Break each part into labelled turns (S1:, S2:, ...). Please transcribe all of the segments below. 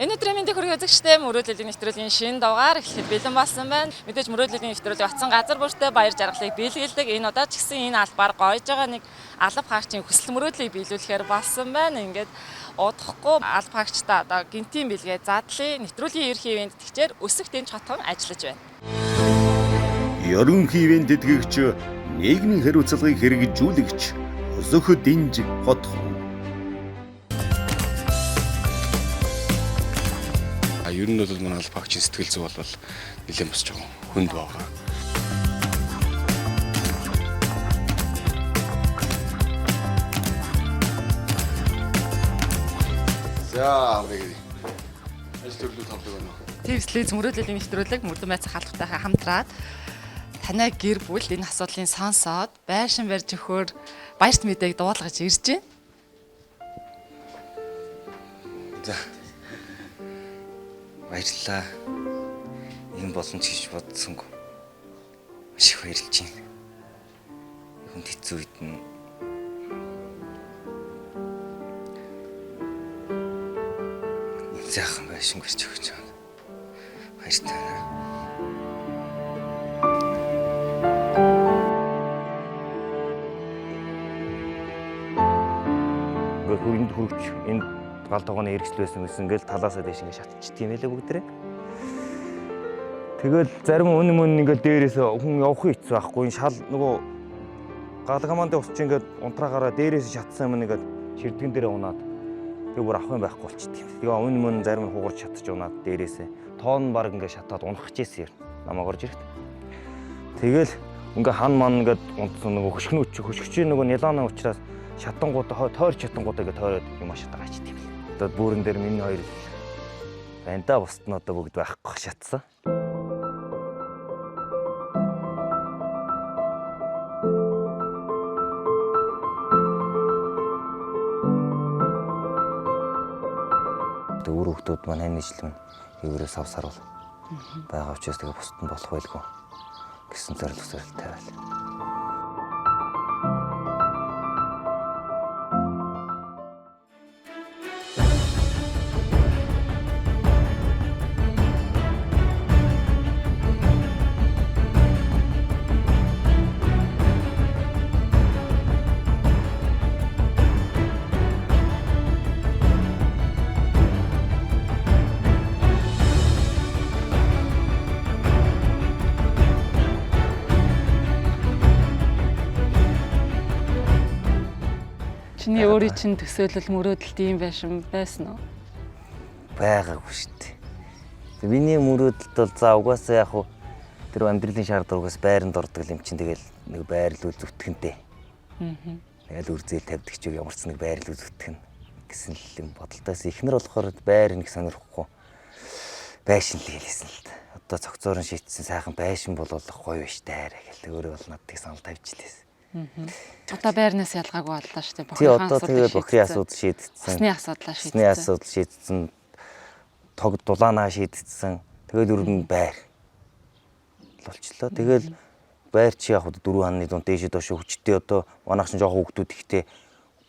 S1: Өнөөдрийн мэндийг хүргэх үзэгчтэй мөрөөдлийн нэвтрүүлгийн шинэ дугаар эхлэхэд бэлэн болсон байна. Мэдээж мөрөөдлийн нэвтрүүлэг батсан газар бүртээ баяр жаргалыг биелүүлдэг. Энэ удаа ч гэсэн энэ албаар гоёж байгаа нэг алба хаагчийн хүсэл мөрөөдлийг биелүүлэхээр болсон байна. Ингээд удахгүй алба хаагчдаа одоо гинтийн бэлгээ задлын нэвтрүүлгийн ерхий ивент тэгчээр өсөх тэнч хотхон ажиллаж байна.
S2: Ерөнхий ивент тэтгэгч, нийгмийн хариуцлагыг хэрэгжүүлэгч Өсөх тэнч хотхон.
S3: Ер нь бол манай алба хаагчийн сэтгэл зүй бол нэлээд бас жоохон хүнд байгаа. За амрыг ажил төрлөө тавлаг байна.
S1: Твслэц мөрөөдлийн нэвтрүүлэг мөрдөн байцах халбатайхаа хамтраад танай гэр бүл энэ асуудлыг сонсоод байшин барьж өгөхөөр баярт мэдээг дуулгаж ирж байна.
S4: За. Баярлалаа. Энэ боломж гэж бодсонгүй. Маш их баярлж байна. Хүнд хэцүү үед нь заахан байшин барьж өгч байна. Баяртай.
S5: Хөрөнд хөрөгч энэ гал тогооны эргэжл байсан гэсэн ингээл талаасаа дэш ингээд шатчихдаг юм байлаа бүгдээрээ. Тэгэл зарим үнэн ингээд дээрээс хүн явахын хэцүү байхгүй. Энэ шал нөгөө гал командын ус чинь ингээд унтраагаараа дээрээс шатсан юм ингээд ширдгэн дээрээ унаад тэг бүр авах юм байхгүй болчихд юм. Тэгээ үнэн зарим нь хугарч шатчих унаад дээрээсээ тоон баг ингээд шатаад унахч ийсэн юм. Намаа горж ирэхэд. Тэгэл ингээ хан ман ингээд унтсан нөгөө хөшгөчийн нөгөө нилааны учраас шатангуудаа тойрч шатангуудаа ингээд тойроод юм шатаа гачд юм. Одоо бүрэн дээр миний хоёр байна да, бусд нь одоо бүгд байхгүй шатсан. Өөр хүмүүс маань нийслэл нь еврээс авсаар бол байгаа учраас тэгээ бусд нь болох байлгүй гэсэн зорилгосоор тавиал.
S1: Чиний өөрийн чинь төсөөлөл мөрөөдөлт юм байсан уу?
S5: Байгаагүй шүү дээ. Миний мөрөөдөлт бол за угаасаа яг тэр амьдралын шаардлагаас байранд ордог юм чинь тэгэл нэг байрлал зүтгэнтэй. Тэгэл үрзэл тавьдаг ч ямар ч нэг байрлал зүтгэн гэсэн л юм бодолтойс ихнэр болохоор байр нэг сонирхгүй байшин л хэлсэн л да. Одоо цогцоорон шийдсэн сайхан байшин бололох гоё биш дээрээ гэл өөрөө бол надад санал тавьж лээс.
S1: Одоо байрнаас ялгаагүй боллоо шүү дээ.
S5: Тий одоо тэгээ бохрын асуудал шийдсэн.
S1: Усны асуудлаа шийдсэн.
S5: Усны асуудал шийдсэн. Тог дулаанаа шийдсэн. Тэгээд өргөн байр болчлоо. Тэгэл байр чи яг 4 ханы дунд дээшээ доош хүчтэй одоо манайх чинь жоохон хүүхдүүд ихтэй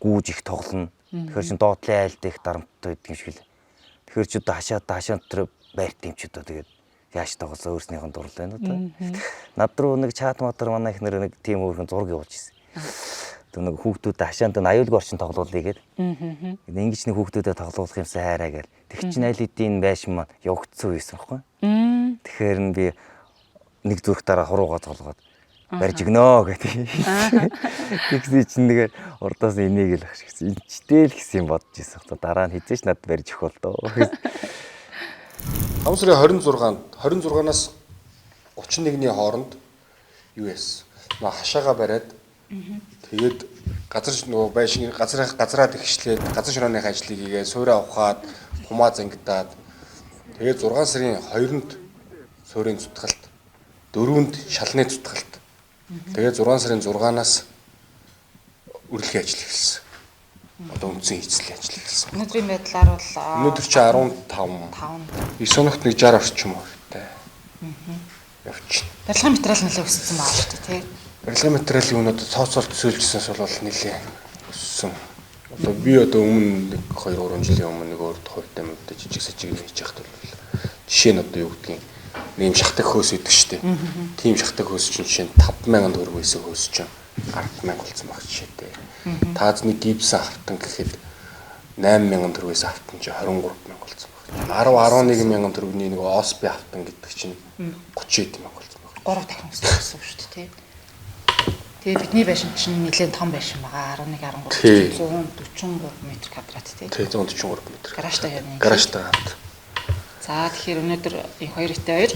S5: гүүж их тоглоно. Тэгэхээр чин доотлын айлд их дарамттай гэдэг юм шиг л. Тэгэхээр чи одоо хашаанд тэр байрт юм чи одоо тэгээд яаж тоглосоо өөрснийх нь дурлал байна одоо. Над руу нэг чат мотор манай ихнэр нэг тийм өөрхөн зураг явуулж ирсэн. Тэр нэг хүүхдүүдэд хашаанд нь аюулгүй орчин тоглоулъя гээд. Ингэж нэг хүүхдүүдэд тоглоулах юмсан хайраа гээд. Тэг чин аль хэдийн байшин маань явагдсан байсан байхгүй. Тэгэхээр нь би нэг зүрх дараа хуруугаа тоглоод барьж өгнөө гэдэг. Тэгсэн чинь нэгээр урдаас энийг л ах шигсэн. Энэчтэй л гэсэн юм бодож ирсэн. Дараа нь хизээч надад барьж өгөх бол доо.
S3: 5 сарын 26-наас 31-ний хооронд юу яасан? Наа хашаага бариад тэгээд газар нөгөө байшин газраа тэгшлээд газар шорооны ажлыг хийгээ суурь авахад хумаа зангидаад тэгээд 6 сарын 2-нд суурийн зүтгэлт 4-нд шалны зүтгэлт тэгээд 6 сарын 6-наас үргэлжлэх ажил эхэлсэн. Одоо үндсэн хийцлийн ажил эхэлсэн.
S1: Өнөөдрийн байдлаар бол
S3: өнөөдөр чи 15 9 өнөخت нэг 60 орчим хувьтай. Явчих.
S1: барилгын материал нэлээд өссөн байгаа шүү дээ, тий.
S3: Барилгын материалын өнөөдөр тооцоол төсөөлжсэнээс бол нэлээд өссөн. Одоо би одоо өмнө 2-3 жилийн өмнө нэг өөр хувьтай мэдээ жижиг сажиг хийж яхад бол жишээ нь одоо юу гэдгийг нэм шахдаг хөөс идэг штеп. Тийм шахдаг хөөс чинь жишээ нь 5,000 төгрөг байсан хөөс чинь 10,000 болсон баг жишээтэй. Таазны гипс автан гэхэд 8,000 төгрөгөөс автан чинь 23,000 болсон баг. 10-11,000 төгрөгийн нэг ОСБ автан гэдэг чинь 30,000 болсон баг.
S6: 3 дахин өссөн шүү дээ тий. Тэгээ бидний байшин чинь нэлээд том байшин байгаа. 11 13 143 м квадрат тий.
S3: Тий 143 м.
S6: Гаражтай яа.
S3: Гаражтай хамт.
S6: За тэгэхээр өнөөдөр энэ хоёр ихтэй хоёр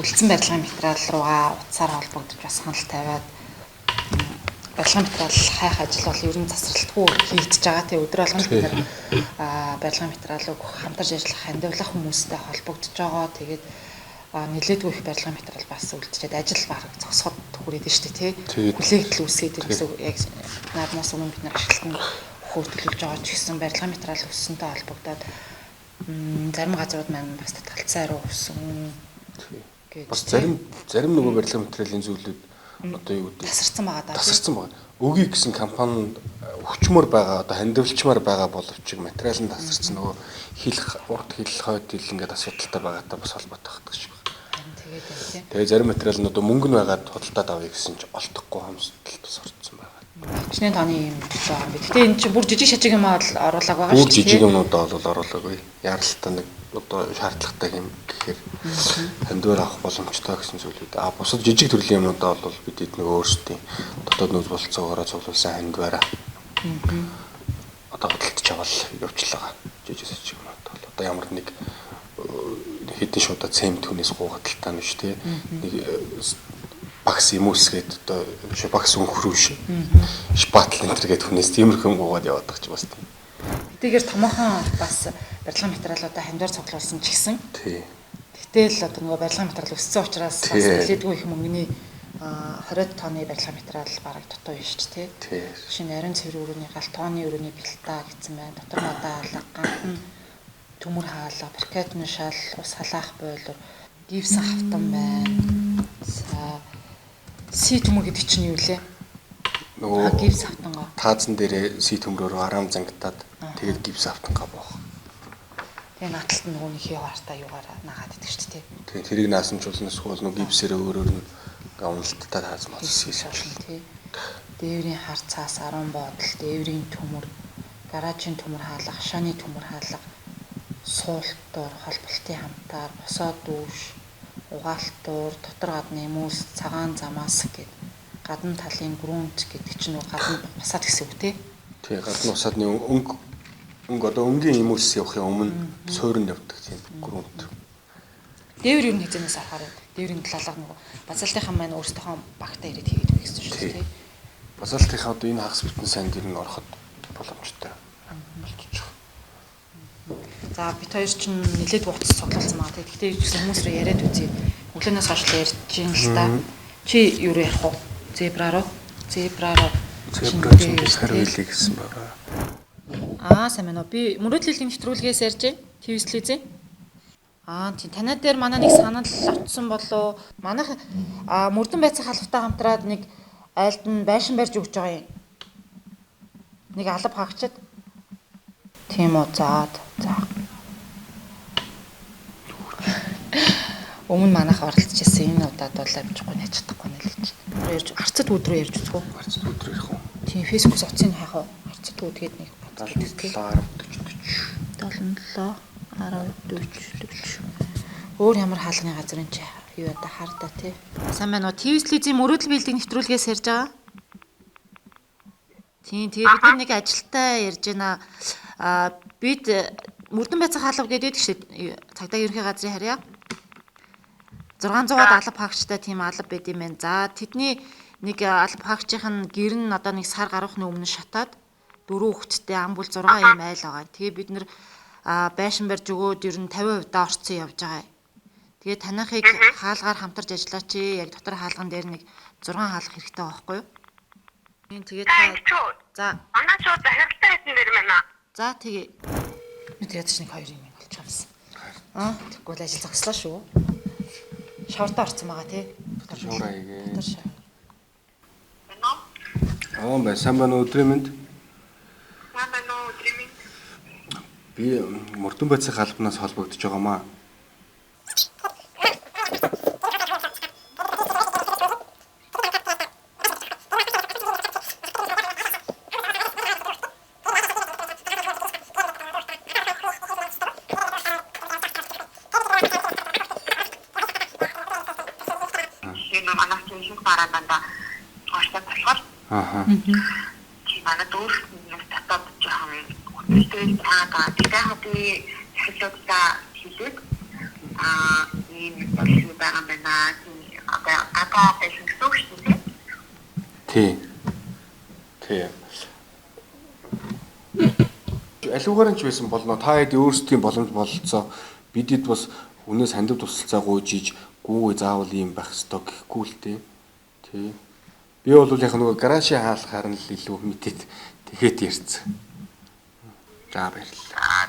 S6: үлдсэн барилгын материал руугаа утсаар холбогдож бас хяналт тавиад барилгын материал хайх ажил бол ер нь засралтгүй хийгдэж байгаа. Тэгээ өдөр болгон бид нар барилгын материалыг хамтарч ажиллах хандивлах хүмүүстэй холбогдож байгаа. Тэгээд нэлээдгүй их барилгын материал бас үлдчихэд ажил баг зогсоход хүрээд нь шүү дээ тий. Хүлээгдэл үүсгээд ирсэн яг наадмаас өмнө бид нар ашиглалтанд хөөртөлж байгаа ч гэсэн барилгын материал өссөнтэй холбогдоод зарим газрууд маань бас татгалцсан арай өссөн.
S3: Бас зарим нөгөө барилгын материалын зүйлүүд одоо юу гэдэг
S6: тасарсан байгаа даа.
S3: Тасарсан байгаа. Өгье гэсэн компани өвчмөр байгаа одоо хандивлчмаар байгаа боловч материал нь тасарсан нөгөө урд хил хойд хил ингээд асуудалтай байгаатай бас холбоотой байдаг шиг байна. Тэгээ зарим материал нь одоо мөнгө нь байгаад худалдаад авъя гэсэн чинь олдохгүй хамсдалд бас орцсон байгаа.
S6: Хичнээн тооны юм гэж байгаа юм би. Гэтэ энэ чинь бүр жижиг шажиг юм аа оруулаг байгаа
S3: шүү дээ. Бүр жижиг юмнуудаа бол оруулаагүй. Яралтай нэг одоо шаардлагатай юм гэхээр хандивар авах боломжтой гэсэн зүйлүүд. Бусад жижиг төрлийн юмнуудаа бол бид нэг өөрсдийн дотоод нөөц болцоогоороо цуглуулсан хандивараа. Одоо худалдаж авал явуулчлаа. Жижиг шажиг юмнууд бол одоо ямар нэг хэдэн шуудаа цемент хүнээс гуйгаталтай нь шүү дээ. Нэг багс имус гээд одоо багс өнхрүү шүү. Шпатл энэ төргээд хүнээс тиймэрхэн гуугаад яваад байгаа ч бас тийм.
S6: Тэгээр томоохон бас барилгын материалуудаа хандивар цуглуулсан ч гэсэн.
S3: Тий.
S6: Гэтэл одоо нөгөө барилгын материал өссөн учраас бас нэлээдгүй их мөнгөний 20 тонны барилгын материал бараг дутуу юм шүү дээ тий. Шинэ нарийн цэвэр өрөөний гал тооны өрөөний бэлтаа гэсэн байна. Дотор модаа алга ганхан төмөр хаалга, паркетны шал, ус халаах бойлор, гипсэн хавтан байна. За си төмөр гэдэг чинь юу лээ? Нөгөө гипс хавтангаа.
S3: Таазан дээрээ си төмрөөр арам зангатаад тэгээд гипс хавтангаа боох.
S6: Тэгээ нааталт нь нөгөө нөхий хартаа юугаараа нагаад идэг шүү дээ.
S3: Тэгээ тэрийг наасамжуулснаас хол нөгөө гипсээрээ өөрөөр нь гавналттай тааз мас хийсэн
S6: тий. Дээврийн хар цаас 10 бодол, дээврийн төмөр, гаражийн төмөр хаалга, хашааны төмөр хаалга, суултуур, холболтын хамтаар, босоо дүүш, угаалтуур, дотор гадны мөс, цагаан замаас гэдэг гадна талын грунт гэдэг чинь нөгөө гадна басаад гэсэн үг тий.
S3: Тий, гадна усаадны өнгө одоо өнгийн имүүлс явахын өмнө суурин явдаг тийм грунт.
S6: Дээвэр юу нэгнээс авахаар дээврийн талаалга нөгөө базалтынхан маань өөрсдийнхөө багтаа ирээд хийгээд гэсэн шүү дээ тий.
S3: Базалтынхаа одоо энэ хагас битэн санд ер нь ороход боломжтой болчих.
S6: За бит хоёр ч нэлээд уцс цуглуулсан байгаа. Тэгэхдээ хүмүүс рүү яриад үзье. Өглөөнөөс хойш ярьж юм л та. Чи юу ярих вэ? Зебрароо. Зебрароо
S3: хариулъя гэсэн байгаа.
S6: Сайн байна уу. Би мөрөөдлийн нэвтрүүлгээс ярьж байна. Твслизээ. Тийм танай дээр манай нэг санал очсон болоо. Манайх мөрдөн байцаа халавтай хамтраад нэг айлд нь байшин барьж өгч байгаа юм. Нэг алба хаагчаад. Тийм үү. За. Өмнө манайх оролцож ирсэн энэ удаад бол амжихгүй нэж чадахгүй нэ л гэж. Ярьж арцад өдрөө ярьж үзэх үү?
S3: Арцад өдрөө ярих уу?
S6: Тийм фэйсбүүкс утсыг хайх уу? Арцад өдгээд нэг
S3: 77
S6: 10 өөр ямар хаалганы газар энэ чи юу одоо хардаа тий. Сайн байна уу? Твслизийн мөрөөдөл биелдэг нэвтрүүлгээс ярьж байгаа. Тийм тэгээ бид нэг ажилтаа ярьж байна. Бид мөрдөн байцаа хаалга гэдэг шүү цагдаа ерөнхий газрын харьяа 600-аад алба хаагчтай тийм алба байд юм байна. За тэдний нэг алба хаагчийн гэр нь одоо нэг сар гарахны өмнө шатаад 4 хүүхэдтэй ам бүл 6 юм айл байгаа. Тэгээ бид нэр байшин барьж өгөөд ер нь 50% орцсон явж байгаа. Тэгээ танихыг хаалгаар хамтарч ажиллаач. Яг дотор хаалган дээр нэг 6 хаалга хэрэгтэй байхгүй юу? Тэгээ за
S7: манай ч удаа хэрэгтэй байсан юм байна.
S6: За тэгээ бид ядч нэг 2 юм болж юмсан. Тэгвэл ажил зогслоо шүү. Шаварда орсон байгаа тий.
S3: Шавраа хийгээ.
S6: Дотор шав.
S3: Сайн байна өдрийн мэнд.
S7: Манай
S3: Би мөрдөн байцаа албанаас холбогдож байгаамаа.
S7: Энэ манайх чинь бараад байна. Оштад болохоор.
S3: Ааха.
S7: Чи манай дүүр нэг татаад жоохон үстэй таагаа. Тэгэхээр би хэлээд хэлээд ийм болсон байгаа байна. Одоо байсан гэсэн шүү дээ.
S3: Тий. Аливаарч байсан болно. Та хэд өөрсдийн боломж бололцоо бидэд бас хүнээс хандив тусалцаа гуйжиж гүүгээ заавал ийм байх ёстой гэхгүй л дээ. Тий. Би бол яг нөгөө гаражи хаалхаар нь л илүү мэдэд тэгээд ярьсан. За баярлалаа.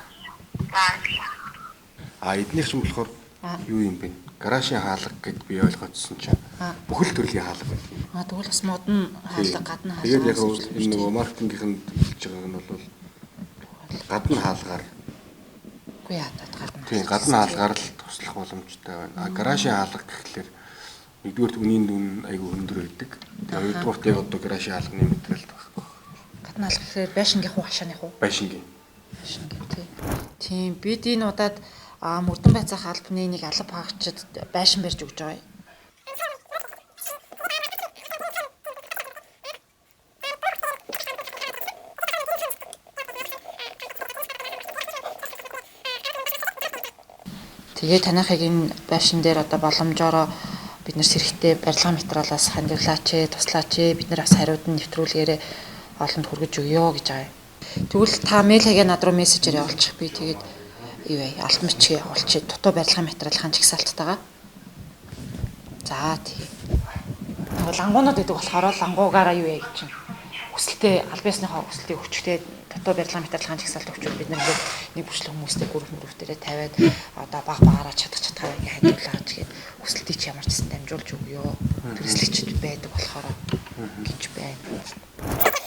S3: Эднийх ч юм болохоор юу юм бэ? Гаражи хаалга гэд би ойлгоцсон чинь бүхэл төрлийн хаалга байна.
S6: Тэгвэл бас модон хаалга, гадна хаалга.
S3: Тэгээд яг энэ нөгөө маркетингийнхэнд хэлж байгаа нь бол гадна хаалгаар.
S6: Үгүй ядаад гадна.
S3: Тийм, гадна хаалгаар л туслах боломжтой байна. Гаражи хаалга гэхлээр нэгдүгээр үнийн дүн айгүй өндөр байдаг. Тэгээд хоёрдугаарт яг одоо гаражи хаалганы материал байхгүй.
S6: Гадна хаалга гэхээр байшингийнх уу, хашааных уу?
S3: Байшингийн.
S6: Тийм, бид энэ удаад мөрдөн байцаах албаны нэг алба хаагчид байшин барьж өгч байгаа юм. Тэгээ танайхыг энэ байшин дээр одоо боломжоор бид нар сэрхтээ барилгын материалаас хандивлаач, туслаач, бид нар бас хариуд нь нэвтрүүлгээрээ олонд хүргэж өгье гэж байгаа юм. Тэгвэл та мэйл хагаа над руу мессежээр явуулчих. Би тэгээд юу вэ? Алтмч олчид дутуу барилгын материалын жигсаалттайгаа. За тий. Лангуунууд гэдэг болохоор лангуугаараа юу яа гэж чинь өсөлтөө албаасныхаа өсөлтийг өчгтэй дутуу барилгын материалын жигсаалт өгчвөл бид нар нэг бүрчлэг хүмүүстэй гүрдээрээ тавиад одоо багаараа чадхаа ингээ хадгалаач гээд өсөлтийг ч ямар ч гэсэн дамжуулж өгөө. Хэрэгслэгчд байдаг болохоор гэж байна.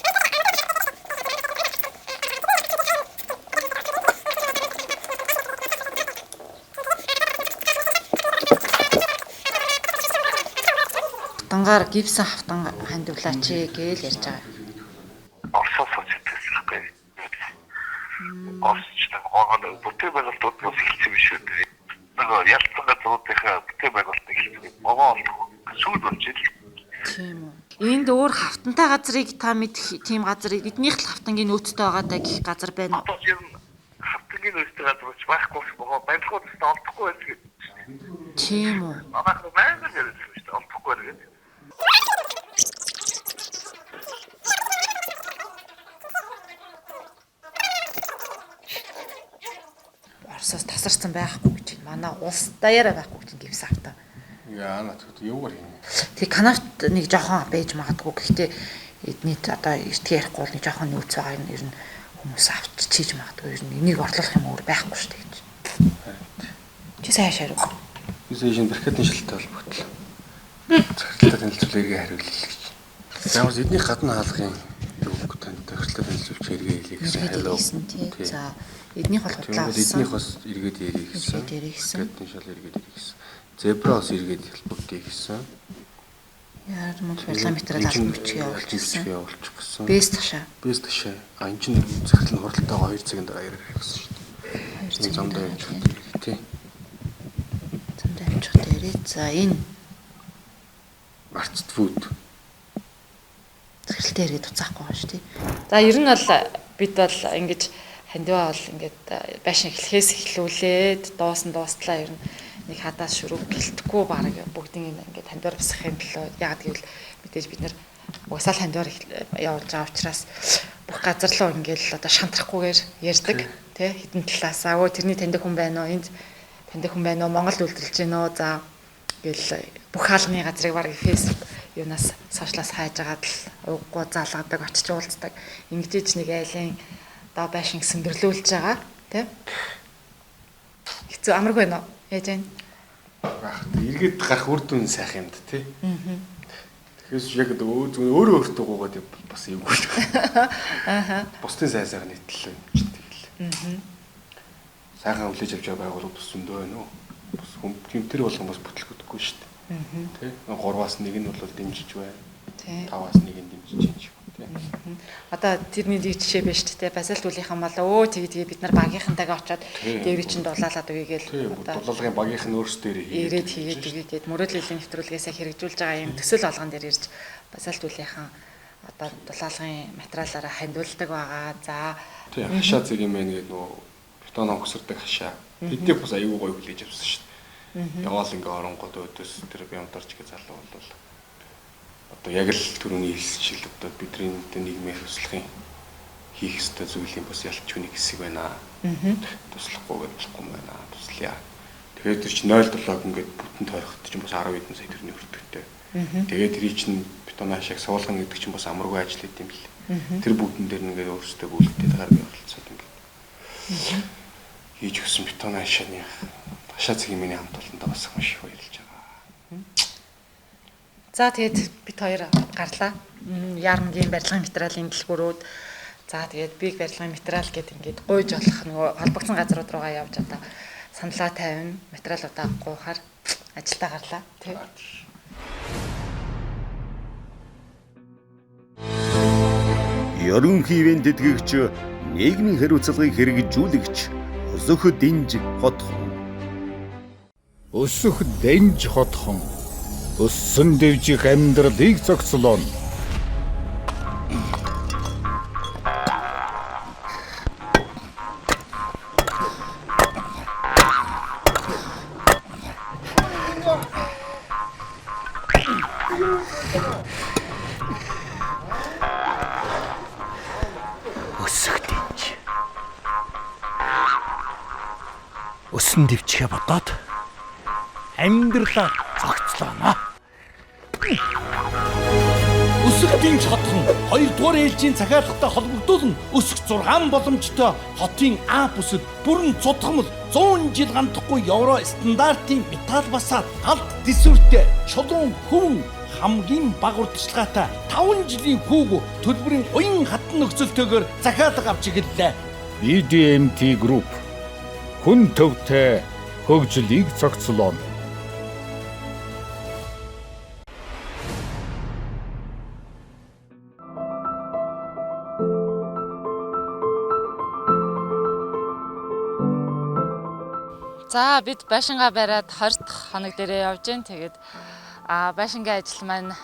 S6: Хавтангаар гипсэн хавтан хандивлаач гээл ярьж байгаа.
S8: Орсоос үзчихсэн юм. Орсч нэг гоо бүтээл байгуулалт бас хэлсэн биш үү? Нөгөө ялцгаа зуудынхаа бүтээл байгуулалтыг хэлсэн. Могоо сүүл болж ил.
S6: Тийм үү. Энд өөр хавтантай газрыг та мэдэх тийм газар эднийх л хавтангийн нөөцтэй байгаа даа гэх газар байна уу?
S8: Одоо юм хавтангийн нөөцтэй газар ч байхгүй могоо барилгууд ч олдохгүй байх.
S6: Тийм үү.
S8: Манайх маань ярьсан шүү дээ. Олдохгүй байх.
S6: Орсоос тасарсан байхгүй гэж байна. Манай улс даяараа байхгүй гэж гівс автаа.
S3: Яа наад юугаар юм.
S6: Тэг канавт нэг жоохон байж магадгүй. Гэхдээ эдний одоо эртгээ ярихгүй бол нэг жоохон нөөц байгаа юм. Ер нь хүмүүс авч чийж магадгүй. Ер нь энийг орлуулах юм өөр байхгүй шүү дээ гэж. Чи сайн шаарав.
S3: Би сая брикетийн шилтэй холбогдлоо. Захирлаа танилцуулъя хариулъя гэж. Ямар ч эдний гадна хаалгын үг танд захирлаа танилцуулж хэрэгээ хэлье гэсэн хэлээ.
S6: За эднийх бол худлаа.
S3: Эднийх бас эргээд ярих гэсэн. Брикетийн шал эргээд ярих гэсэн. Зебра бас эргээд хэлбэгдээ гэсэн.
S6: Яар мөн барилгын материал албанчиг
S3: явуулчих гэсэн.
S6: Бэс ташаа.
S3: Энэ чинь захирал нь хуралдаага 2 цагийн дараа ярих гэсэн шүү дээ. 2 цагийн дараа явж байгаа тий.
S6: Зам дамжих дээрээ. За энэ
S3: Arched food.
S6: Захиралтай ирээд уцаахгүй байгаа шүү тий. За ер нь бол бид бол ингэж хандиваа бол ингээд байшин эхлэхээс эхлүүлээд дуустлаа ер нь нэг хадаас шүрэг гэлтэхгүй баг бүгдийн ингээд хандиваар босхын төлөө яагаад гэвэл мэдээж бид нэр угсаал хандиваар явуулж байгаа учраас бүх газар руу ингээд одоо шантрахгүйгээр ярьдаг тий хідэн талаасаа өө тэрний таньдаг хүн байна уу энд таньдаг хүн байна уу Монголд үйлдвэрлэж байна уу за гэл бүх хаалганы газрыг баг фэйсбુક юунаас сошиалаас хайж агаад л уггүй заалгадаг очиж уулздаг ингэж нэг айлын одоо байшин сөндөрлүүлж байгаа тий хэцүү амаргүй байна уу яаж вэ
S3: эргээд гарах үр дүн сайхан юм да тий. Тэгэхээр яг өөрөө өөртөө гуугаад бас эвгүй. Бусдын сайн сайхан нийтлээ юм чинь тэгэл. сайхан хүлээж авч байгаа байгууллагууд бас зөндөө байна уу? Бас тэр болгон бас бүтлгүүдгүй шүү дээ. Тэ? 3-аас 1 нь бол дэмжиж байна. 5-аас 1 нь дэмжиж байна шүү.
S6: Одоо тэрний нэг жишээ байна шүү дээ. Базилт үлийнхэн бол өө тэгээ бид нар багийнхантайгаа очиод дээврийн чинь дулаалаад үегээл
S3: одоо дулаалагын багийнх нь өөрсдөө
S6: ирээд тэгээд мөрөөдлийн нэвтрүүлгээсээ хэрэгжүүлж байгаа юм төсөл болгон дээр ирж базилт үлийнхэн одоо дулаалагын материалаараа хандуулдаг байгаа. За
S3: хашаа зэрэг юм байна гэдэг нөгөө бетон хонгосордог хашаа. Тэдний бас аюу гой хүлээж авсан шүү дээ. Яваал ингээ оронгод өдөөс тэр бямдарч гэж залуу бол одоо яг л түрүүний хэлсэн шиг одоо бидний нийгмийн хөслөхийн хийх ёстой зүйлийн бас ялч хүний хэсэг байна. Туслахгүй гэж болохгүй байна. Туслая. Тэгээд тэр чинь 0.7 ингээд бүтэн тойроход чинь бас 10 хэдэн сая төгрөгийн өртөгтэй. Тэгээд тэр чинь бетон хашааг суулгана гэдэг чинь бас амаргүй ажил хийх юм бэл. Тэр бүгдэн дээр ингээд өөрсдөө бүлэгдээд гаргаж явуулцаад ингээд хийж өгсөн бетон хашааны хашаа цэгийн миний хамт олондоо бас маш их баярлж байгаа.
S6: За тэгээд бид хоёр гарлаа. Яармгийн барилгын материалын дэлгүүрүүд за тэгээд биг барилгын материал гэдэг ингээд гуйж болох нөгөө холбогдсон газрууд руугаа явж одоо саналаа тавина, материалуудаа гуйхаар ажилдаа гарлаа. Тэг.
S2: Ерөнхий ивент тэтгэгч, нийгмийн хариуцлагыг хэрэгжүүлэгч Өсөх Дэнж Хотхон.
S9: Өсөх Дэнж Хотхон өссөн дэвжих амьдралыг зохицлоо.
S10: Өсөх Дэнж. Өссөн дэвжихээ бодоод амьдралаа зохицлоо. Өсөх Дэнж Хотхон 2 дугаар ээлжийн захиалгатай холбогдуулан өсөх 6 боломжтой хотын А бүсэд бүрэн цутгамал 100 жил гандахгүй евро стандартын металл басаад галт төсвөртэй чулуун хөвөн хамгийн бага урдчилгаатай 5 жилийн хүүг төлбөрийн уян хатан нөхцөлтэйгээр захиалга авч игэллээ.
S9: BDMT Group хүн төвтэй хөгжлийг зохицлоо.
S1: За бид байшингаа бариад 20 дахь хоног дээрээ явж гин. Тэгээд байшингийн ажил маань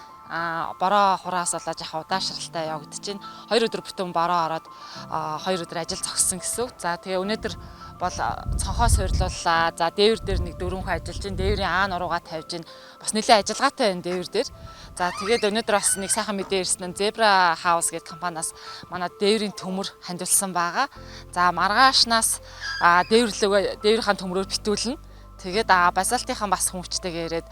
S1: бороо хураас болоод яг удаашралтай явагдаж байна. 2 өдөр бүтэн бороо ороод 2 өдөр ажил зогссон гэсэн үг. За тэгээ өнөөдөр бол цонхоо суйрлууллаа. За дээвэр дээр нэг 4 хүн ажиллаж байна. Дээврийн Аа нуруугаа тавьж байна. Бас нэлээд ажиллагаатай байна дээвэр дээр. За тэгээд өнөөдөр бас нэг сайхан мэдээ ирсэн нь Zebra House гэдэг компаниас манай дээврийн төмөр хандуулсан байгаа. За маргаашнаас дээврийн төмрөөр битүүлнэ. Тэгээд базалтынхан бас хүмүүжтэйгээ ирээд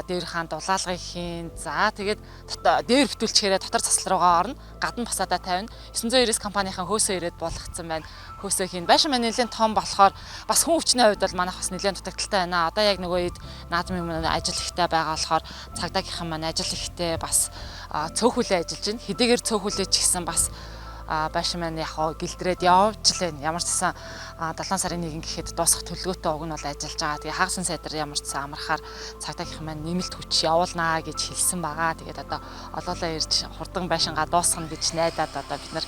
S1: дээврийн дулаалгыг хийн. За тэгээд дээвэр битүүлчихээрээ дотор засал руугаа орно. Гадна басаадаа тавина. 990 компанийн хөөсөө ирээд болгоцсон байна. Хөөсөө хийн. Байшин маань нэлээд том болохоор бас хүн хүчний хувьд бол манайх бас нэлээд дутагдaltaй байна. Одоо яг нөгөө үед наадмын маань ажил ихтэй байгаа болохоор цагдаагийнхан маань ажил ихтэй бас цөөхүлээ ажиллаж байна. Хэдийгээр цөөхүлээ ч гэсэн бас байшин маань яг гэлдрээд явж л байна. Ямар ч гэсэн 7 сарын 1 гэхэд дуусах төлөвлөгөөтэй уг нь бол ажиллаж байгаа. Тэгээ хагасан сайдар ямар ч гэсэн амархаар цагдаагийнхан маань нэмэлт хүч явуулнаа гэж хэлсэн байгаа. Тэгээд одоо олоолаа ирж хурдан байшингаа дуусгана гэж найдаад одоо бид нар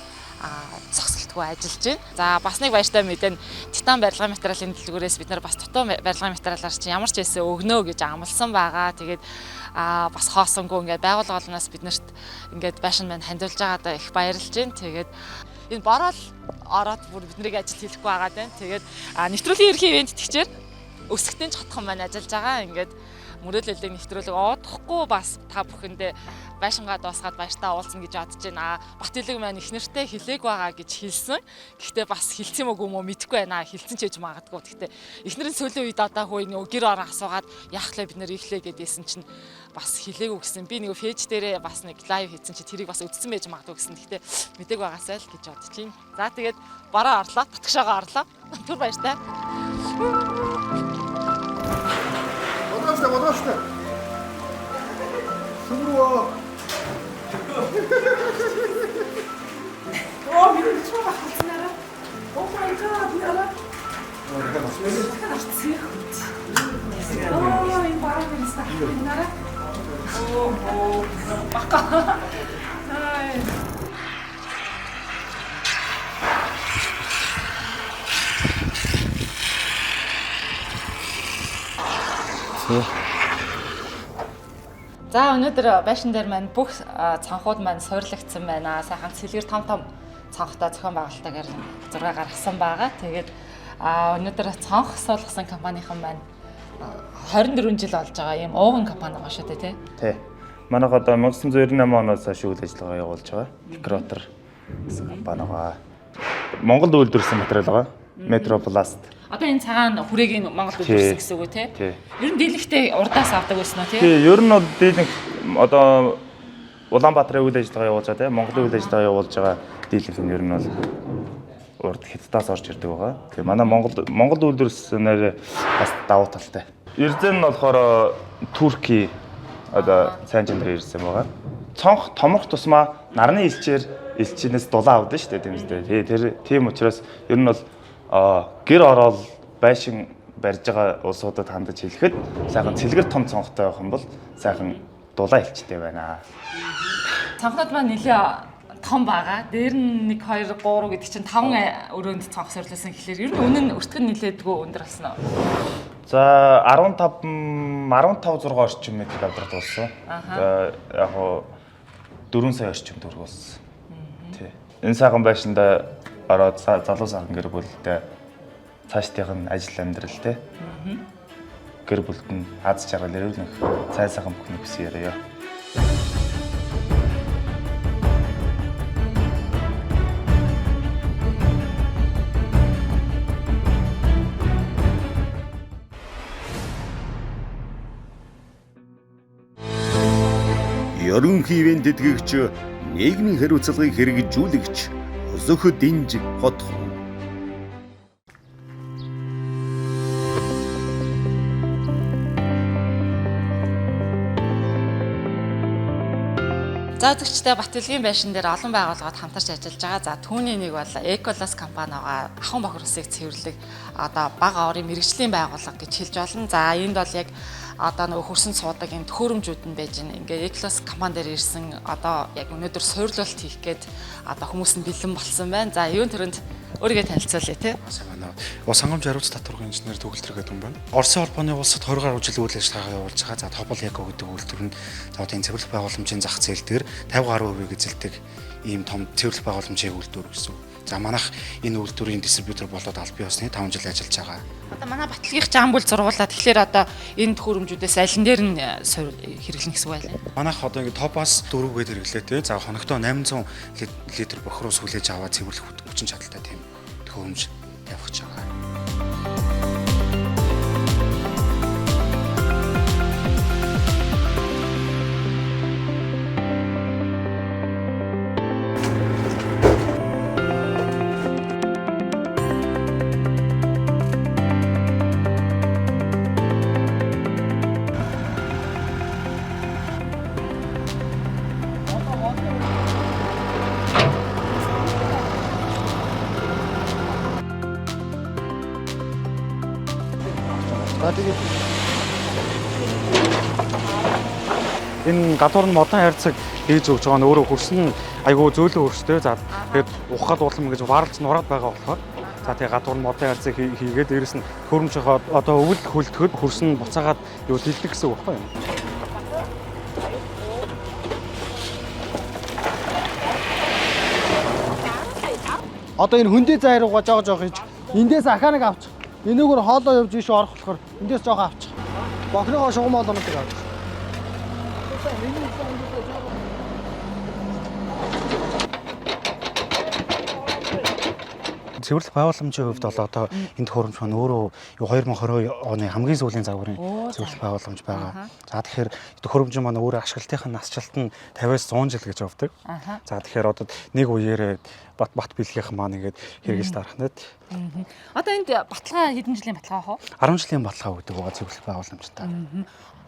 S1: зогсолтгүй ажиллаж байна. За бас нэг баяртай мэдээ нь титан барилгын материалын дэлгүүрээс бид нар бас дутуу барилгын материалаар чинь ямар ч хэсэг өгнө гэж амласан байгаа. Тэгээд бас хоосонгүй ингээд байгууллага олноос биднэрт ингээд байшин маань хандуулж байгаадаа их баярлж байна. Тэгээд энэ бороо ороод бүр биднийг ажил хийхгүй байгаа даа. Тэгээд нэвтрүүлгийн ерхий ивент тэгчээр Өсөх Дэнж Хотхон маань ажиллаж байгаа. Ингээд мөрөөдлөлтийг нэвтрүүлэг оодохгүй бас та бүхэндээ байшингаа дуусгаад баяртаа уулзна гэж бодож байна. Батэлэг маань их нэртэй хэлээг байгаа гэж хэлсэн. Гэхдээ бас хэлсэн юм уу мэдэхгүй байна. Хэлсэн ч гэж магадгүй. Гэхдээ эхнэрийн сүүлийн үед одоо хөөе нөгөө гэр орон асуугаад яахлаа бид нэр ихлээ гэдээсэн чинь бас хэлээгүй гэсэн. Би нөгөө фэйж дээрээ бас нэг лайв хийсэн чи тэрийг бас үзсэн байж магадгүй гэсэн. Гэхдээ мэдээг байгаасай л гэж бодож байна. За тэгээд бараа орлоо, татгшаага орлоо. Түр баяртай.
S3: Водошта. Сумруу. Oh my God, Nara.
S1: За өнөөдөр байшин дээр маань бүх цонхууд маань суйрлагдсан байна. Сайхан цэлгэр том цонхтой зохион байгуулалтаагаар зураг гаргасан байгаа. Тэгээд өнөөдөр цонх суулгасан компанийн маань 24 жил болж байгаа ийм ууган компани байгаа шүү дээ тий.
S5: Тий. Манайх одоо 1998 оноос хойш үйл ажиллагаа явуулж байгаа. Декоратор гэсэн компани байгаа. Монголд үйлдвэрлэсэн материал байгаа. Метропласт.
S1: Одоо энэ цагаан хүрээгийн Монголд үйлдвэрлэсэн гэсэн үг үү тий? Ер нь дийлэгтээ урдаас авдаг байсан уу тий?
S5: Тий, ер нь бол дийлэнх одоо Улаанбаатарын үйл ажиллагаа явуулж байгаа тий. Монголын үйл ажиллагаа явуулж байгаа дийлэнх нь ер нь бол урд Хятадаас орж ирдэг байгаа. Тэгээ манай Монгол үйлдвэрлэснээр бас давуу талтай. Эрдэн нь болохоор Турки одоо сайн чанар ирсэн байгаа. Цонх томрох тусмаа нарны элчинээс дулаан авдаг шүү дээ тийм үстэй. Тэр тийм учраас ер нь бол гэр ороод байшин барьж байгаа улсуудад хандаж хэлэхэд сайхан цэлгэр том цонхтой байх юм бол сайхан дулаан элчтэй байна.
S1: Цонхнууд маань нэлээ том байгаа. Дээр нь 1 2 3 гэдэг чинь 5 өрөөнд цонх суйрлуулсан гэхэлэр ер нь үнэн өртгөн нэлээдгүй өндөр болсон уу?
S5: За 15 6 орчим метр квадрат болсон. Яг хоо 4 сая орчим төгрөг болсон. Тий. Энэ сайхан байшинда ороод залуу сайхан гэр бүлтэй цаашдынх нь ажил амьдрал тий. Гэр бүлд нь аз жаргал эрүүл мэх цай сайхан бүхний хүсэн яриа.
S2: Ерөнхий ивент тэтгэгч, нийгмийн хариуцлагыг хэрэгжүүлэгч Зөх Динж Хотхон.
S1: За зөвчтэй Батүлгийн байшин дээр олон байгууллагууд хамтарч ажиллаж байгаа. За түүний нэг бол Эколас компани байгаа. Ахын бохиросыг цэвэрлэх одоо бага орын мэрэгжлийн байгууллага гэж хэлж болно. За энд бол яг одоо нөгөө хөрсөн суудаг энэ төхөөрөмжүүд нь байж байна. Ингээ Эколас компани дээр ирсэн одоо яг өнөөдөр суйрлуулалт хийх гээд одоо хүмүүс нь бэлэн болсон байна. За юун төрөнд өөрийгөө танилцуулъя тий.
S11: Ус хангамж хариуц татваргын инженер төгөлдөр гэдэг юм байна. Оросын холбооны улсад 20 гаруй жил үйл ажиллагаа явуулж байгаа. За Топол Эко гэдэг үйлдвэр нь за одоо энэ цэвэрлэх байгууламжийн зах зээл дээр 50 гаруй хувийг эзэлдэг ийм том цэвэрлэх байгууламжийн үйлдвэр гэсэн. За манайх энэ үйлдвэрийн дистрибьютор болоод аль бие усны 5 жил ажиллаж байгаа.
S1: Одоо манай Батлгийнх жамбул зургуулаад тэгэхээр одоо энэ төхөөрөмжүүдээс аль дээр нь хэрэглэнэ гэсэн үг байлаа.
S11: Манайх одоо ингэ топоос 4-гээр хэрэглээ те. За хоногтоо 800 литр бохироо сүлээж аваад цэвэрлэх хүчин чадалтай тийм төхөөрөмж явуулж байгаа. Энэ гадуур нь модон хайрцаг хийж өгч байгаа нь өөрөө хөрсөн айгүй зөөлөн хөрстэй. За тэгээд ухаад улам гэж ваарлж нураад байгаа болохоор за тэгээд гадуур нь модон хайрцаг хийгээд дээрэс нь хөрөмж хаад одоо өвөл хөлтгöd хөрсөн буцаагаад юу дэлдэг гэсэн үг байхгүй юу?
S12: Одоо энэ хөндөй зайрууга жоох хийж эндээс аханаг авчих. Энэгээр хоолоо явж ийш орох болохоор эндээс жоох авчих. Бохногоо шугам олоног авчих.
S11: Цэвэрлэх байгууламжийн хувьд бол одоо энэ төхөөрөмж маань өөрөө 2020 оны хамгийн сүүлийн загварын цэвэрлэх байгууламж байгаа. За тэгэхээр төхөөрөмжийн маань өөрөө ашиглалтынх нь насжилт нь 50-аас 100 жил гэж явдаг. За тэгэхээр одоо нэг үеэр бат бэлгийнхэн маань ингээд хэрэгж дарахнаад
S6: Одоо энд баталгаа хэдэн жилийн баталгаа хоо?
S11: 10 жилийн баталгаа өгдөг байгаа зөвлөх байгууламжтай.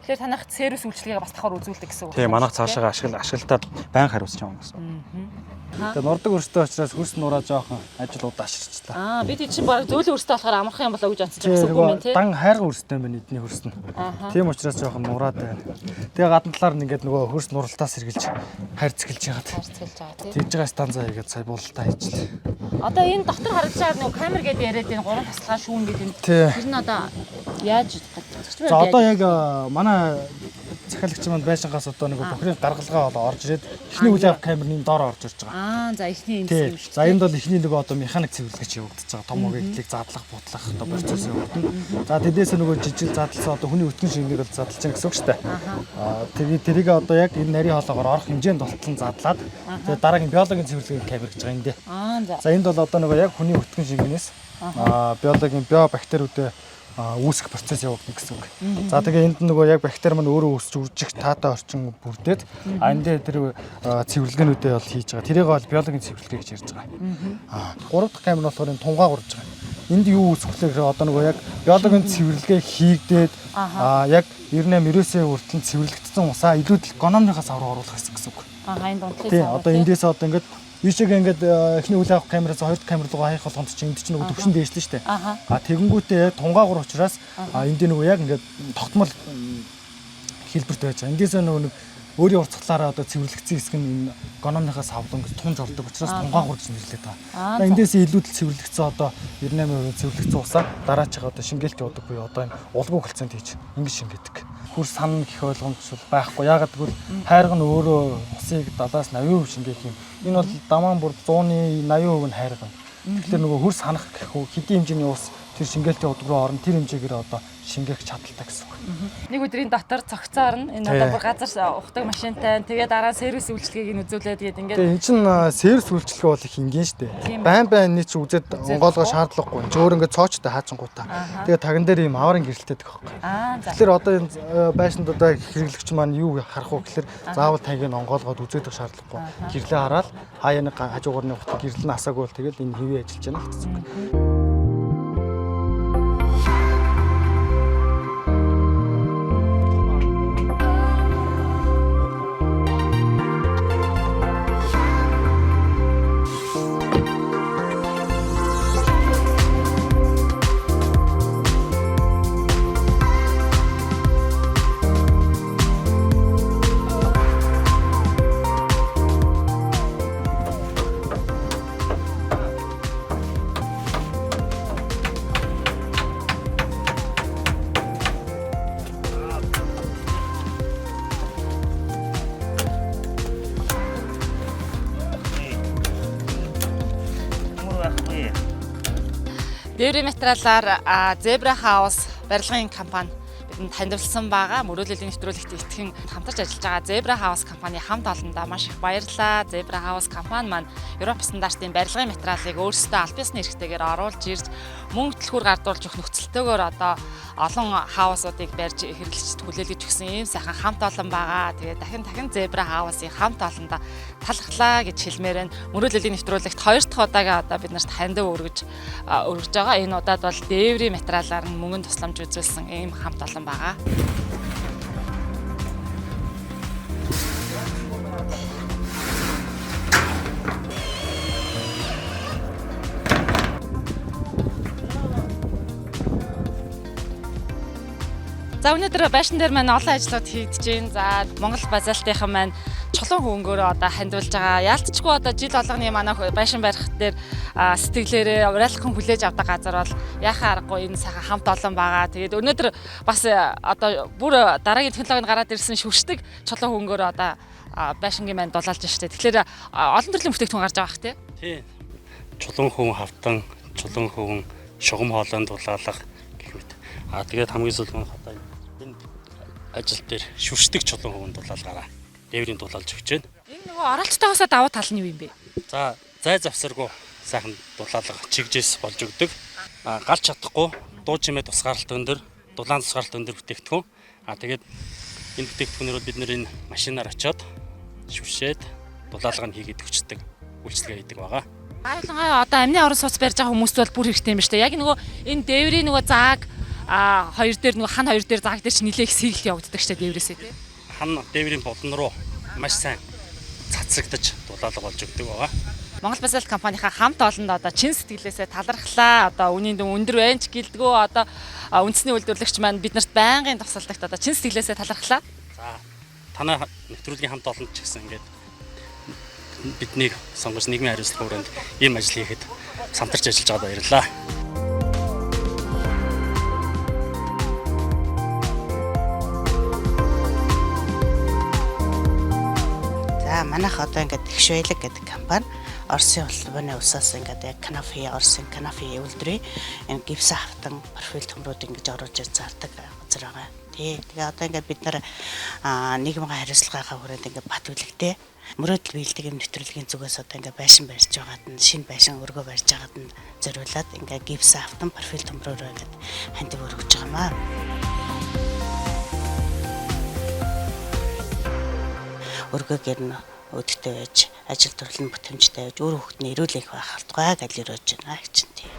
S6: Тэгэхээр танах сервис үйлчилгээг бас давхар үзүүлдэг гэсэн үг.
S11: Тийм, манайх цаашаа ашиглалтад байнга хариуцж байгаа юм гэсэн.
S12: Тэгээ нурдаг өрстэй учраас хөрс нураа жоохон ажил удааширчлаа.
S6: Бид чинь баг зөөлөн өрстэй болохоор амархан юм болоо гэж онцож байгаа юм байна тий.
S12: Дан хайрга өрстэй байна эдний хөрс нь. Тийм учраас жоохон нураад байна. Тэгээ гадна талаар нь ингээд нөгөө хөрс нуралтаас сэргэлж харьцгэлж яагаад. Тэгж байгаа станцаа хийгээд сая буулалтаа хийчихлээ.
S6: Одоо энэ дотор харагдаж байгаа нөгөө камер гэдэг яриад энэ 3 таслага шүүн гэдэг нь тэр нь одоо яаж
S12: За одоо яг манай захиалагч манд байшингаас одоо нэг бохрын гаргалгаа болоо орж ирээд эхний үйл явц камерны доор орж ирж байгаа.
S6: За эхний энэ юм шүү.
S12: За энд бол эхний нөгөө одоо механик цэвэрлэгч явагдаж байгаа. Том өгөгдлийг задлах, бутлах одоо процесс явагдана. За тэдээс нөгөө жижиг задлсан одоо хүний өтгөн шингээг бол задлж байгаа гэсэн үг шүү дээ. Тэгээд тэрийг одоо яг энэ нарийн хоолоогоор орох хэмжээнд болтлон задлаад тэгээд дараагийн биологийн цэвэрлэгийн камер гэж байгаа юм дээ. За энд бол одоо нөгөө яг хүний өтгөн шингэнээс биологийн биобактериудыг үүсэх процесс явагдана гэсэн үг. За тэгээ энд нөгөө яг бактери маань өөрөө үүсч үржих таатай орчин бүрдээд энэ дээр тэр цэвэрлэгээнүүдээ бол хийж байгаа. Тэрийг бол биологийн цэвэрлэгээ гэж ярьж байгаа. 3 дахь камер нь болохоор энэ тунгаа урж байгаа. Энд юу үүсэх вэ гэхээр одоо нөгөө яг биологийн цэвэрлэгээ хийгдээд яг 98-90-ийн хүртэл цэвэрлэгдсэн усаа илүүдэл гономныхаас авраг оруулах гэсэн үг.
S6: Энэ дундлыг.
S12: Тийм одоо эндээс одоо ингээд Ишээ ингээд эхний үйл авах камераас хоёр дахь камер руу хаях болгонд чинь энд чинь нөгөө төвшин дээшлээ шүү дээ. Тэгэнгүүтээ тунгаагур учраас энд нөгөө яг ингээд тогтмол хэлбэрт байж байгаа. Эндээс нөгөө өөрийн уртцлаараа одоо цэвэрлэгдсэн хэсэг нь гономныхаас хавлан гэж тунж ордог учраас тунгаагур гэж нэрлэдэг байгаа. Эндээс илүүдэл цэвэрлэгдсэн одоо 98% цэвэрлэгдсэн усаа дараачаа одоо шингээлт явуудаг буюу одоо энэ улгуу хөлцөнд хийж ингэж шингээдэг. Хөрс сан гэх ойлгомж байхгүй. Яагаад гэвэл хайрга нь өөрөө усыг 70-аас 80% шингээх юм. Энэ бол дамаан бүр 100-ны 80% нь хайрга. Тэгэхээр нөгөө хөрс ханах гэх хэдийн хэмжээний ус тэр шингээлтийн удаг руу орно, тэр хэмжээгээр одоо шингээх чадaltaй гэсэн үг.
S6: Нэг өдрийн дотор цогцоор нь энэ одоо бүр газар ухдаг машинтай тэгээд дараа нь сервис үйлчилгээг нь үзүүлээд тэгээд ингээд
S12: энэ чинь сервис үйлчилгээ бол их энгийн шүү дээ. Байн байнны чи үзээд онгоолгоо шаардлагагүй. Зөөр ингээд цоочтой хаачингуудаа. Тэгээд таган дээр ийм аварын гэрэлтэй дэх байхгүй. Тэгэхээр одоо энэ байшинд одоо хэрэглэгч маань юу харах вэ гэхээр заавал тагийг онгоолгоод үзээдэх шаардлагагүй. Гэрлээ хараад хаяаны хажуугаар нь ухдаг гэрэл нь асаагүй бол тэгээд энэ хэвээ ажиллаж байна л гэсэн үг.
S1: Дээврийн материалаар Zebra House барилгын компани бидэнд танилцуулсан байгаа. Мөрөөдлийн нэвтрүүлэгт итгэн хамтарч ажиллаж байгаа Zebra House компани хамт олондоо маш их баярлалаа. Zebra House компани маань Европ стандартын барилгын материалыг өөрсдөө аль биесны хэрэгтэйгээр оруулж ирж мөнгө төлхөөр гардуулж өгөх нөхцөлтэйгээр одоо олон хаусуудыг барьж хэрэглэгчд хүлээлгэж өгсөн ийм сайхан хамт олон байгаа. Тэгээд дахин Zebra House-ийн хамт олондоо талархлаа гэж хэлмээр байна. Мөрөөдлийн нэвтрүүлэгт 2 дахь удаагаа одоо бид нарт хандив өргөж байгаа. Энэ удаад бол дээврийн материалаар нь мөнгөнд тусламж үзүүлсэн ийм хамт олон байгаа. За өнөөдөр байшин дээр маань олон ажлууд хийгдэж байна. За Монгол базалтынхан маань чулуун хөвөнгөөрөө одоо хандуулж байгаа. Яалтчгүй одоо жил болгоны манай байшин барих дээр сэтгэлээрээ урайлахын хүлээж авдаг газар бол яхаа аргагүй энэ сайхан хамт олон байгаа. Тэгээд өнөөдөр бас одоо бүр дараагийн технологид гараад ирсэн шүршдэг чулуун хөвөнгөөрөө одоо байшингийн маань дулаалж штэ. Тэгэхээр олон төрлийн бүтээгдэхүүн гарч байгаа бах тий.
S13: Чулуун хөвөн хавтан, чулуун хөвөн шугам хоолойнд дулаалах гэх мэт. Тэгээд хамгийн сүүл маань хатаа энэ ажил дээр шүршдэг чулуун хөвөн дулаалгаараа дээврийн дулаалж өгч байна.
S1: Энэ нөгөө оролцоотойгоос давуу тал нь юу юм бэ?
S13: За зай завсаргүй сайхан дулаалга чигжээс болж өгдөг. Галч чадахгүй дуу чимээ тусгаарлалт өндөр, дулаан тусгаарлалт өндөр бүтээгдэхүүн. Тэгээд энэ бүтээгдэхүүнээр бид нэр энэ машинаар очиод шүршээд дулаалга нь хийгээд өгчдөг үйлчилгээ хийдэг байгаа.
S1: Гайхалгаа одоо амны орон сууц барьж байгаа хүмүүст бол бүр хэрэгтэй юм ба штэ. Яг нөгөө энэ дээврийн нөгөө зааг хоёр дээр нөгөө хан хоёр дээр зааг дээр чи нилээх сэргэлт явагддаг штэ дээврээсээ тий.
S13: Хан дээврийн бодон руу маш сайн цацрагдаж дулаалга болж өгдөг байгаа.
S1: Монгол Базалт компанийнхаа хамт олонд одоо чин сэтгэлээсээ талархлаа. Одоо үнийн дэм өндөр байна ч гэлдэгөө одоо үндэсний үйлдвэрлэгч маань биднэрт байнгын тусалдагт одоо чин сэтгэлээсээ талархлаа.
S13: За танай нэвтрүүлгийн хамт олонд ч гэсэн ингээд бидний сонгож нийгмийн хариуцлага хүрээнд ийм ажил хийхэд самтарч ажиллаж байгаад баярлалаа.
S14: За манайх одоо ингээд Тэгшвэлэг гэдэг компани Оросын улбаны усаас ингээд яг канафе Оросын канафе үйлдвэрийн энэ гипс хавтан профиль төмрүүд ингэж оруулж зардаг газар байгаа. Тэгээ одоо ингээд бид нар нийгмийн хариуцлагынхаа хүрээнд ингээд бат үлэгтэй мөрөөдөл биелдэг юм нэвтрүүлгийн зүгээс одоо ингээд байшин барьж байгаад нь шинэ байшин өргөө барьж байгаад нь зориулаад ингээд гипс хавтан профиль төмрөөрөө ингээд хандив өргөж байгаамаа. Өргөөгөр нь өдөртэй байж ажил төрлөн бүтэмжтэй байж өөр хүүхдний эрүүл их байх халтгай гэж өрөөж байна гэж тийм.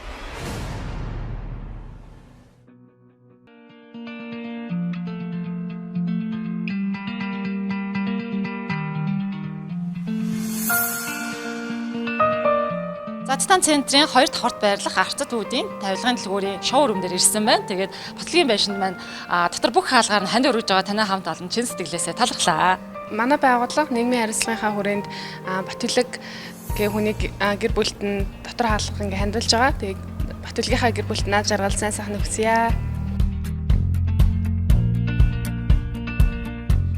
S1: Титан центрийн 2 давхарт байрлах Арцад үүдийн тавилгын дэлгүүрийн шоурум дээр ирсэн байна. Тэгээд батлагийн байшинд маань дотор бүх хаалгаар нь ханд өргөж байгаа танай хамт олон чин сэтгэлээсээ талархлаа.
S15: Манай байгууллага нийгмийн хариуцлагынхаа хүрээнд Батүлэг гэх хүний гэр бүлд нь дотор хаалгах ингээ хандуулж байгаа. Тэгээд Батүлгийнхаа гэр бүлд наад жаргал сайн сайхан өгсөе.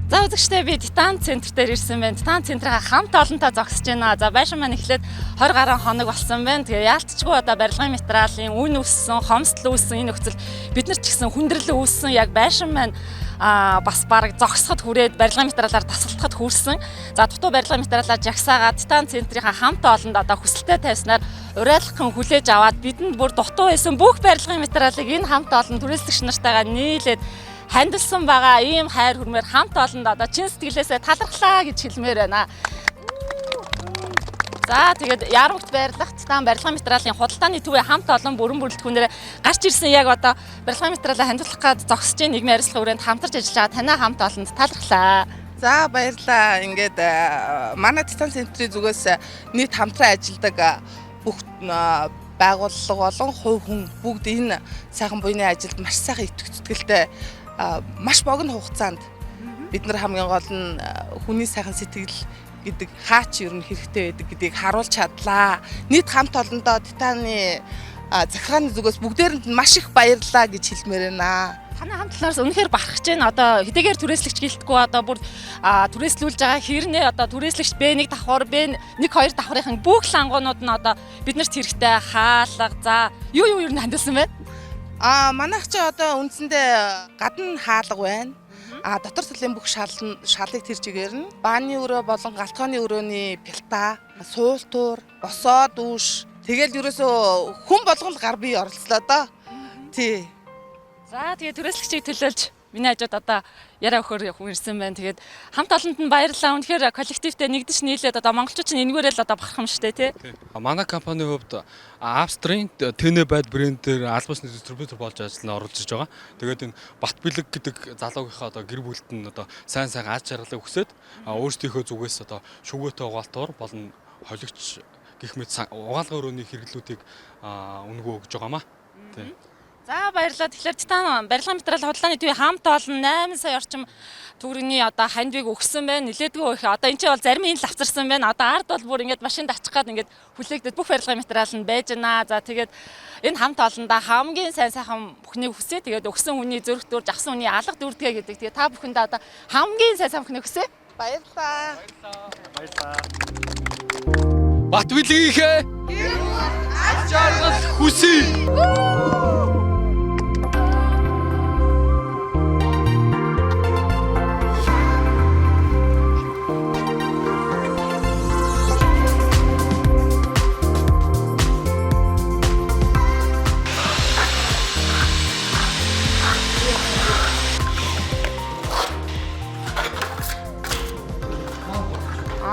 S1: За үзэгчдээ би Титан центр дээр ирсэн байна. Титан центрийнхаа хамт олонтой зогсож байна. За байшин маань эхлээд 20 гаруй хоног болсон байна. Тэгээ яалтчгүй одоо барилгын материалын үн өссөн, хомсдол үүссэн энэ нөхцөл бид нар ч гэсэн хүндрэл үүссэн яг байшин маань бас баг зогсоход хүрээд барилгын материалаар тасалдахад хүрсэн. За дутуу барилгын материалаар жагсаагаад Титан центрийнхаа хамт олонд одоо хүсэлтэд тавьснаар уриалгахын хүлээж аваад бидэнд бүр дутуу байсан бүх барилгын материалыг энэ хамт олон түрээслэгч нартайгаа нийлээд хандилсан байгаа ийм хайр хүрмээр хамт олонд одоо чин сэтгэлээсээ талархлаа гэж хэлмээр байна. За тэгээд Ярамгт байрлах Титан барилгын материалын худалдааны төвийн хамт олон бүрэн бүрэлдэхүүнээр гарч ирсэн яг одоо барилгын материалаа хандуулах гээд зогсож байгаа нийгмийн хариуцлага хүрээнд хамтарч ажиллаж байгаа танай хамт олонд талархлаа.
S16: За баярлалаа. Ингээд манай Титан центрийн зүгээс нийт хамтран ажилладаг бүх байгууллага болон хувь хүн бүгд энэ сайхан буйны ажилд маш сайхан итгэж зүтгэлтэй маш богино хугацаанд бид нар хамгийн гол нь хүний сайхан сэтгэл гэдэг хаач ер нь хэрэгтэй байдаг гэдгийг харуулж чадлаа. Нийт хамт олондоо Титаны захиргааны зүгээс бүгдээрэнд нь маш их баярлалаа гэж хэлмээр байна.
S1: Танай хамт талаас үнэхээр бахархаж байна. Одоо хэдийгээр түрээслэгч гэлтгүй одоо бүр түрээслүүлж байгаа хэрнээ одоо түрээслэгч Б1 давхар Б1 2 давхрын бүх лангуунууд нь одоо биднэрт хэрэгтэй хаалга за юу ер нь хандилсан байна.
S16: Манайх ч одоо үндсэндээ гадна хаалга байна. Дотор талын бүх шалыг тэр чигээр нь бааны өрөө болон галтгооны өрөөний пялта, суултуур, босоо дүүш тэгэл ерөөсөө хүн болгон гар бие оролцлоо доо. Тий.
S1: За тэгээ түрээслэгчийг төлөөлж миний хажууд одоо яриа өгөхөр хүн ирсэн байна. Тэгээд хамт олонд нь баярлалаа. Үнэхээр коллективтэй нэгдэж нийлээд одоо монголчууд чинь энэгээрээ л одоо бахарх юм шүү дээ, тий.
S17: Манай компани хувьд Австрийн Тэнэ байд брэндээр албаас дистрибьютор болж ажиллана оролцож байгаа. Тэгээд энэ Бат Бэлэг гэдэг залуугийнхаа одоо гэр бүлд нь одоо сайн аз жаргалыг өсөд өөрсдийнхөө зүгээс одоо шүгөөтэй угаалтуур болон холигч гэх мэт угаалгын өрөөний хэрэглүүдийг өнгөө өгж байгаамаа. Тий.
S1: За баярлалаа. Тэгэхээр Титан барилгын материал худалдааны төвийн хамт олон 8 сая орчим төгрөгийн одоо хандвиг өгсөн байна. Нилээдгүй их. Одоо энэ чинь бол зарим нь лавцарсан байна. Одоо ард бол бүр ингээд машинд ачих гад ингээд хүлээгдээд бүх барилгын материал нь байж байна. За тэгээд энэ хамт олондоо хамгийн сайн сайхан бүхнийг хүсье. Тэгээд өгсөн хүний зүрх дүрж авсан хүний алга дүрдгээ гэдэг. Тэгээд та бүхэндээ одоо хамгийн сайн сайхан бүхнийг хүсье.
S16: Баярлалаа.
S17: Баярлалаа. Бат Бэлгийнхээ аз жаргал хүсье.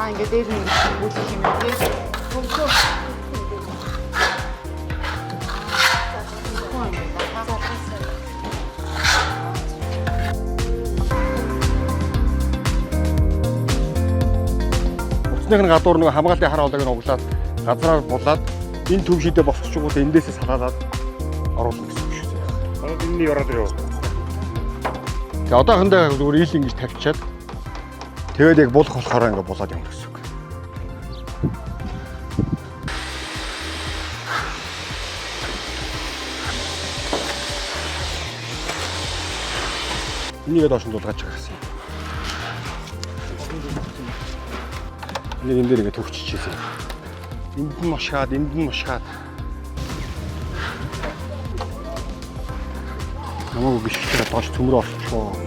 S6: Ингээд дээр нэг бүлэх юм тий.
S3: Буцных нь гадуур нэг хамгаалтын хар хоолойг нь углаад газраар булаад энэ төв шидэ босчихгоо эндээсээ салаалаад оруулах гэсэн үг шүү дээ.
S18: Одоо энэний ороод юу?
S3: Тэгээ одоохондоо зүгээр ил ингэж тавьчаад тэгээд яг булах болохоор ингэ булаад юм гэсэн үг. Энийг доош нь дуулгаач гэсэн юм. Энэ дээр ингэ төгччихсэн. Энд нь мошгаад. Намайг бишгчээр доош төмрөө орчихоо.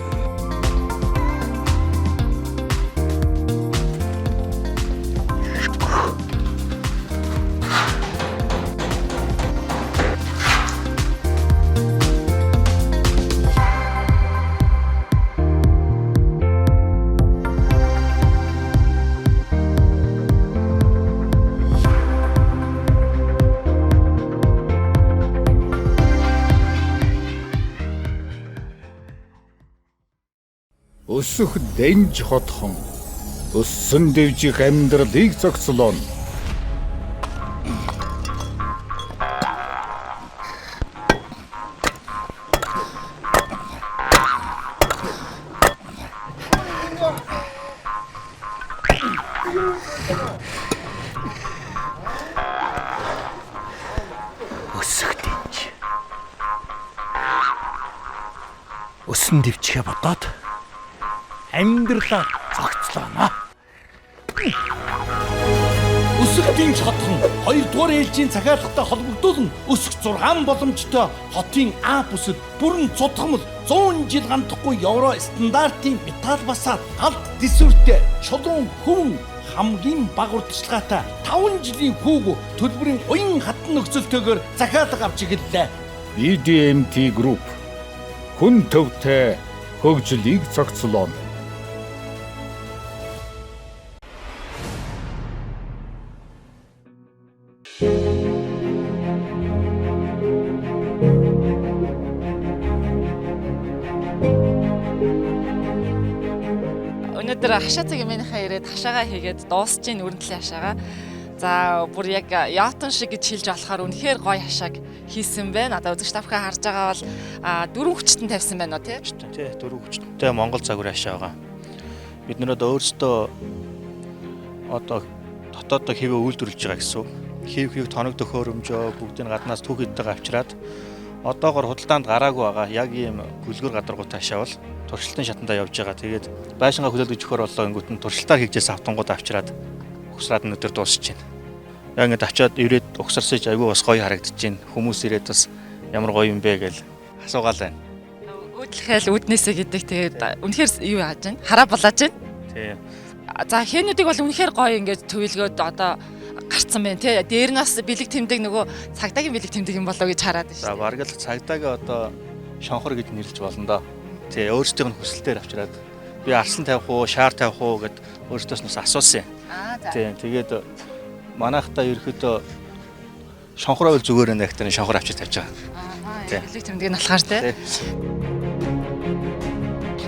S9: Өсөх дэнж хотхон өссөн дэвжих амьдралыг зохицлоо.
S10: Өсөх дэнж. Өссөн дэвжихээ бодоод амьдралаа зохицлоо. Өсөх дэнж хотхон 2 дугаар ээлжийн захиалгатай холбогдуулан өсөх 6 боломжтой хотын А бүсэд бүрэн цутгамал 100 жил гандахгүй евро стандартын металл басаад галт дисүртэй чулуун хөвөн хамгийн бага урдчилгаатай 5 жилийн хүүг төлбөрийн уян хатан нөхцөлтэйгээр захиалга авч игэллээ.
S9: BDMT Group хүн төвтэй хөгжлийг зохицлоо.
S1: Өнөөдөр хашаа цаг юмынхаа ирээд хашаагаа хийгээд дуусч ийн өрнөлийн хашаагаа. За бүр яг яатан шиг гэж хэлж болохоор үнэхээр гоё хашааг хийсэн байна. Одоо үзэгч тавхаа харж байгаа бол 4 хүчтэн тавьсан байна уу тий?
S11: Тий, 4 хүчтэнтэй Монгол загварын хашаа байгаа. Бид нэрээ өөрсдөө одоо дотоодоо хэвээ үйлдвэрлэж байгаа гэсэн. Хэв тоног төхөөрөмжөө бүгдийг гаднаас түүхийдтэйгээ авчираад одоогоор худалдаанд гараагүй байгаа. Яг ийм гүлгөр гадаргуутай хашаа бол туршилтын шатандаа явж байгаа. Тэгээд байшингаа хүлээлгэж өгөхөр боллоо ингэвт нь туршилтаар хийжээс автангууд авчираад угсраад өнөдөр дуусч байна. Яг ингэж авчаад ирээд угсарсаж айгүй бас гоё харагдаж байна. Хүмүүс ирээд бас ямар гоё юм бэ гэж асуугаал байна.
S1: Өөдлөхөл үүднээсээ гэдэг тэгээд үнэхээр юу яаж байна? Хараа булааж байна.
S11: Тий.
S1: За хээнүүдийг бол үнэхээр гоё ингэж төвлгөөд одоо гарцсан байна тий. Дээр нь бас бэлэг тэмдэг нөгөө цагдаагийн бэлэг тэмдэг юм болоо гэж хараад байна шүү.
S11: За бараг л цагдаагаа одоо шонхор гэж нэрлэж болно доо. Тий, өөрсдийнх нь хүсэлтээр авчираад би арсан тавих уу, шаар тавих уу гэд өөртөөс нь асуусан. Тий, тэгээд манайхтаа ерөөдөө шонхороо үл зүгээр нэг тань шонхор авчиж тавьж байгаа.
S1: Тий. Бэлэг тэмдэг нь болохоор тий.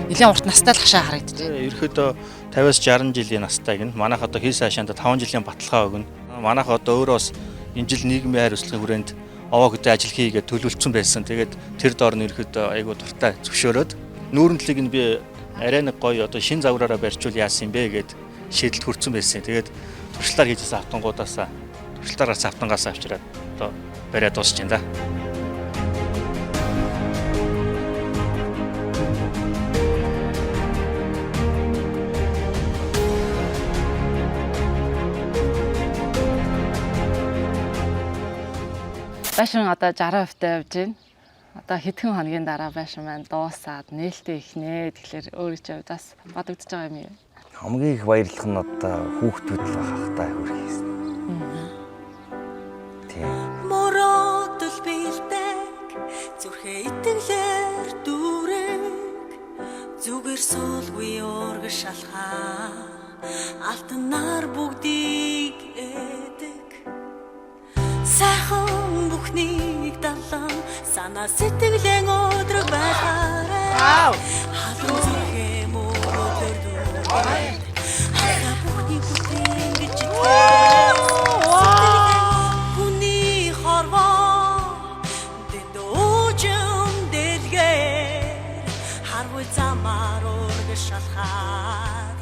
S1: Нилийн урт настай л хашаа харагдаж байна.
S11: Ерөөдөө 50-60 жилийн настай гин. Манайх одоо хэл сайшаанда 5 жилийн баталгаа өгнө. Манайх одоо өөрөө бас энэ жил нийгмийн хайр хөдөлгөөний хүрээнд овоо хөдөө ажил хийгээд төлөвлөсөн байсан. Тэгээд тэр доор нь ерөөдөө айгуу дуртай зөвшөөрөөд нүүрэнтлийг нь би арай нэг гоё одоо шин загвараараа барьчвал яасан юм бэ гэд шийдэлд хүрсэн байсан. Тэгээд туршилтаар хийжсэн автангуудаасаа туршилтаар гарсан автангаас авчираад одоо бариад дуусч байна да.
S1: Байшин одоо 60% явж байна. Одоо хэдхэн хоногийн дараа байшин маань дуусаад нээлттэй ихнэ. Тэгэхээр өөрийнхөө хувьдаас бодогдож байгаа юм юу?
S5: Хамгийн их баярлах нь одоо хүүхдүүд л байх та хөрхийсэн. Тийм.
S19: Моротол бэлдэг зүрхээ итгэлээр дүүрэг зүгээр суулгүй ураг шалхаа алтнаар бүгдийг эдэг сайхан бүхнийг далан санаа сэтгэлэн өдрөг байгаарай халуун зүрхээ мөрөдөр дүүрэг хаа бүхний бүхнийг Харгүй замаар урагш шалхаад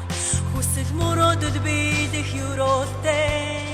S19: хүсэл мөрөөдөл биелэх юролтэй